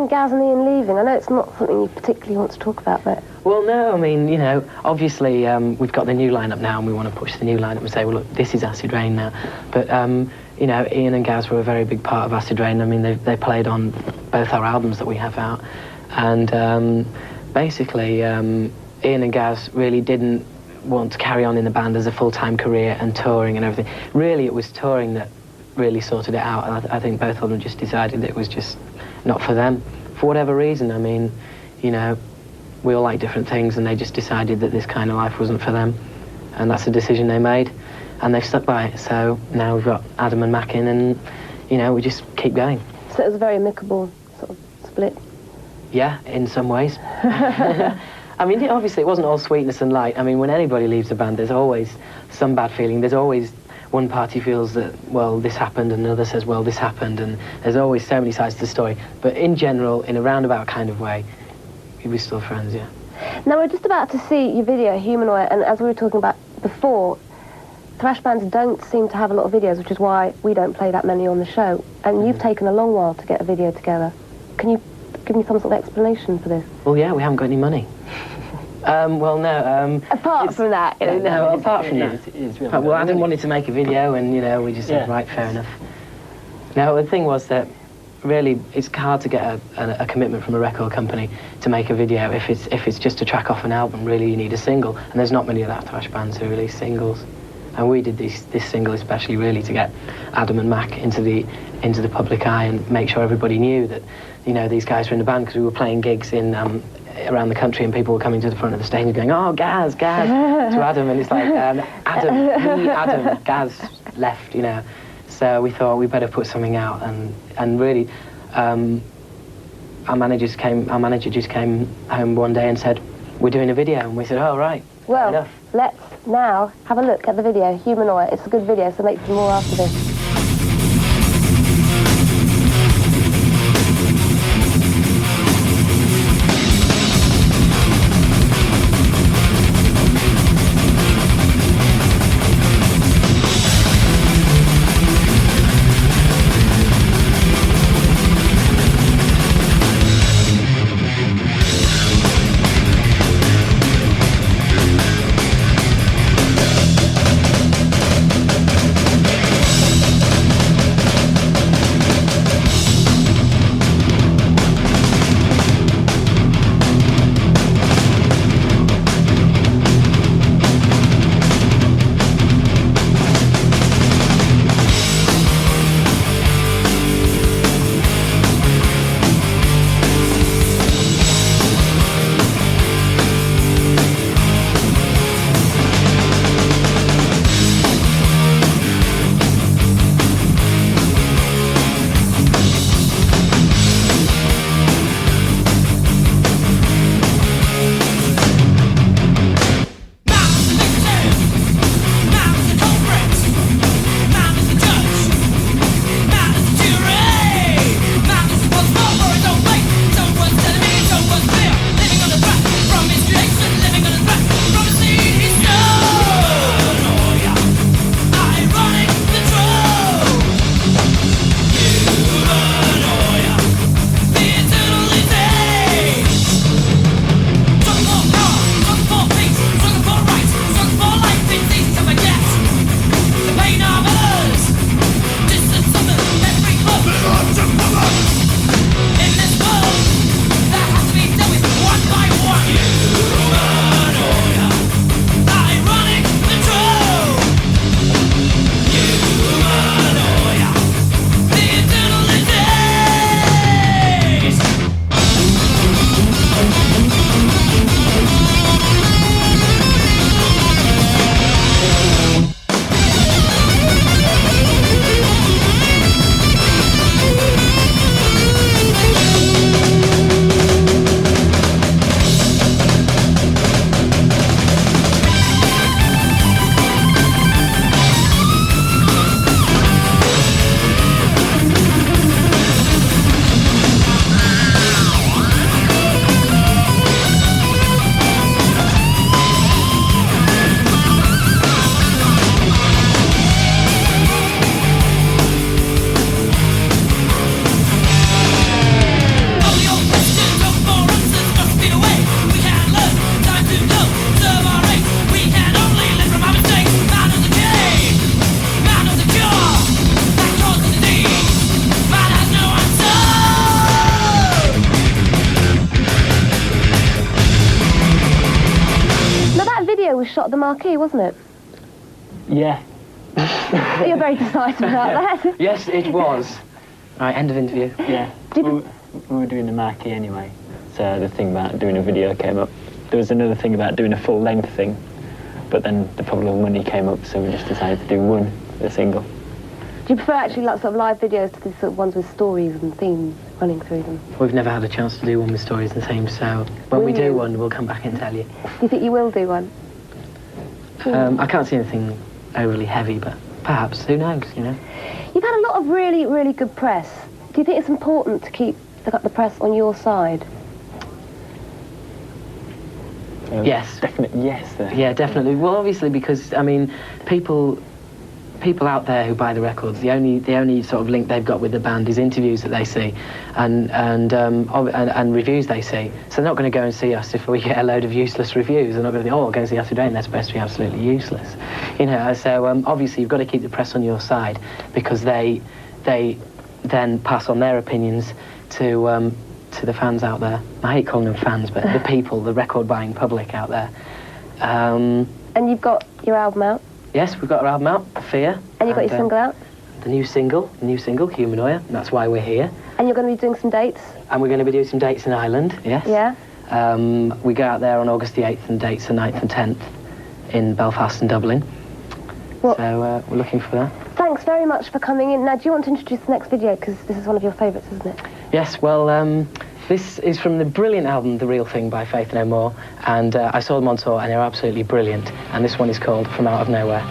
Gaz and Ian leaving? I know it's not something you particularly want to talk about, but... Well, no, I mean, you know, obviously we've got the new lineup now and we want to push the new lineup and say, well, look, this is Acid Rain now. But, you know, Ian and Gaz were a very big part of Acid Rain. I mean, they played on both our albums that we have out. And basically, Ian and Gaz really didn't want to carry on in the band as a full-time career and touring and everything. Really, it was touring that really sorted it out. And I think both of them just decided that it was just not for them. For whatever reason, I mean, you know, we all like different things and they just decided that this kind of life wasn't for them. And that's a decision they made and they've stuck by it. So now we've got Adam and Mac in and, you know, we just keep going. So it was a very amicable sort of split? Yeah, in some ways. I mean, obviously it wasn't all sweetness and light. I mean, when anybody leaves a band, there's always some bad feeling. There's always one party feels that, well, this happened, and another says, well, this happened, and there's always so many sides to the story. But in general, in a roundabout kind of way, we're still friends, yeah. Now, we're just about to see your video, Humanoid, and as we were talking about before, thrash bands don't seem to have a lot of videos, which is why we don't play that many on the show. And you've taken a long while to get a video together. Can you give me some sort of explanation for this? Well, yeah, we haven't got any money. Well, no. Apart from that, no, apart from that. It's really well, Adam wanted to make a video, and you know, we just said, right, fair enough. Now, the thing was that really, it's hard to get a commitment from a record company to make a video. If it's just a track off an album, really, you need a single, and there's not many of that thrash bands who release singles. And we did this single especially really to get Adam and Mac into the public eye and make sure everybody knew that, you know, these guys were in the band, because we were playing gigs in around the country and people were coming to the front of the stage and going, oh, Gaz, to Adam, and it's like, Adam, Gaz left, you know. So we thought we better put something out, and really, our manager just came home one day and said, we're doing a video, and we said, oh, right, well, let's now have a look at the video, Humanoid. It's a good video, so make some more after this. marquee, wasn't it? Yeah. You're very decisive about that. Yes, it was. Right, end of interview. Yeah. We were doing the marquee anyway, so the thing about doing a video came up. There was another thing about doing a full-length thing, but then the problem of money came up, so we just decided to do a single. Do you prefer actually like sort of live videos to the sort of ones with stories and themes running through them? We've never had a chance to do one with stories and themes, so when we do one, we'll come back and tell you. Do you think you will do one? I can't see anything overly heavy, but perhaps, who knows, you know? You've had a lot of really, really good press. Do you think it's important to keep the press on your side? Yes. Definitely, yes. Yeah, definitely. Well, obviously, because, I mean, people out there who buy the records, the only sort of link they've got with the band is interviews that they see and reviews they see. So they're not going to go and see us if we get a load of useless reviews. They're not going to think, oh, I'll go and see Acid Rain, they're supposed to be absolutely useless. You know, so obviously you've got to keep the press on your side because they then pass on their opinions to the fans out there. I hate calling them fans, but the people, the record-buying public out there. And you've got your album out? Yes, we've got our album out, Fear. And you've got your single out? The new single, Humanoia. That's why we're here. And you're going to be doing some dates? And we're going to be doing some dates in Ireland, yes. Yeah. We go out there on August the 8th and dates the 9th and 10th in Belfast and Dublin. Well, so we're looking for that. Thanks very much for coming in. Now, do you want to introduce the next video? Because this is one of your favourites, isn't it? Yes, well, this is from the brilliant album, The Real Thing by Faith No More. And I saw them on tour and they're absolutely brilliant. And this one is called From Out of Nowhere.